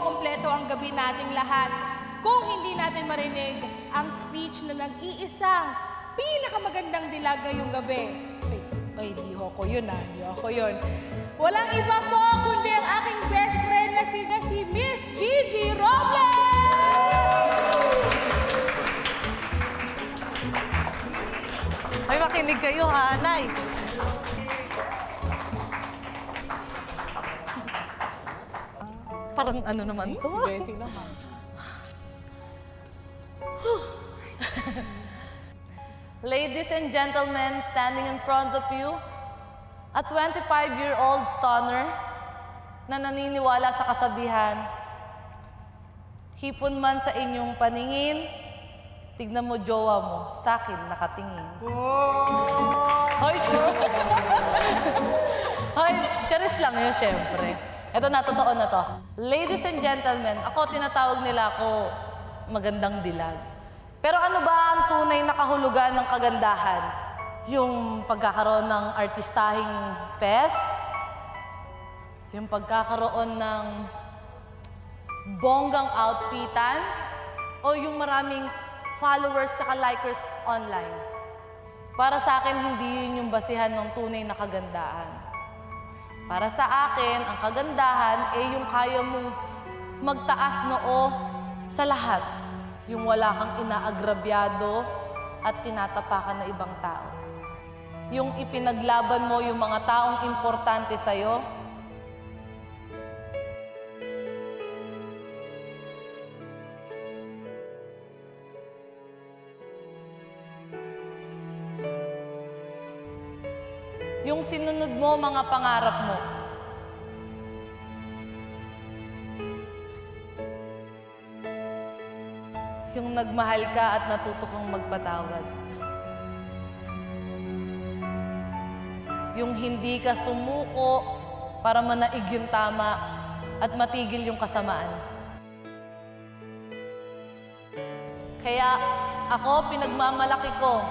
makukumpleto ang gabi nating lahat kung hindi natin marinig ang speech na nag-iisang pinakamagandang dilag ngayong gabi. Ay, di ako yun di ako yun. Walang iba po kundi ang aking best friend na si Miss Gigi Robles! Ay, makinig kayo ha, Nay. Parang ano naman to? Blessing naman. Ladies and gentlemen, standing in front of you, a 25-year-old stoner na naniniwala sa kasabihan, hipon man sa inyong paningin, tignan mo jowa mo, sa akin nakatingin. Hoy, hoy, charis lang yun, syempre. Ito na, totoo na to. Ladies and gentlemen, ako tinatawag nila ako magandang dilag. Pero ano ba ang tunay na kahulugan ng kagandahan? Yung pagkakaroon ng artistahing pes? Yung pagkakaroon ng bonggang outfitan? O yung maraming followers tsaka likers online? Para sa akin, hindi yun yung basihan ng tunay na kagandahan. Para sa akin, ang kagandahan ay yung kaya mong magtaas noo sa lahat. Yung wala kang inaagrabyado at tinatapakan na ibang tao. Yung ipinaglaban mo yung mga taong importante sa'yo. Yung sinunod mo mga pangarap mo. Yung nagmahal ka at natuto kang magpatawad. Yung hindi ka sumuko para manaig yung tama at matigil yung kasamaan. Kaya ako, pinagmamalaki ko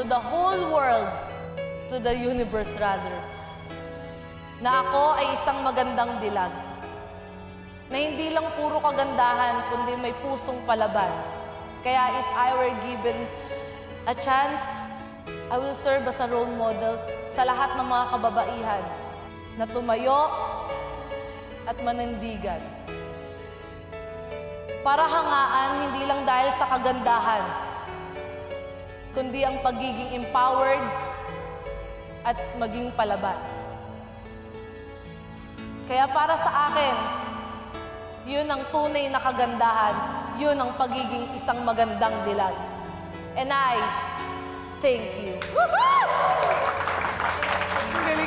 to the whole world, to the universe rather, na ako ay isang magandang dilag. Na hindi lang puro kagandahan, kundi may pusong palaban. Kaya if I were given a chance, I will serve as a role model sa lahat ng mga kababaihan na tumayo at manindigan. Para hangaan hindi lang dahil sa kagandahan, kundi ang pagiging empowered at maging palaban. Kaya para sa akin, yun ang tunay na kagandahan, yun ang pagiging isang magandang dilag. And I thank you. Galing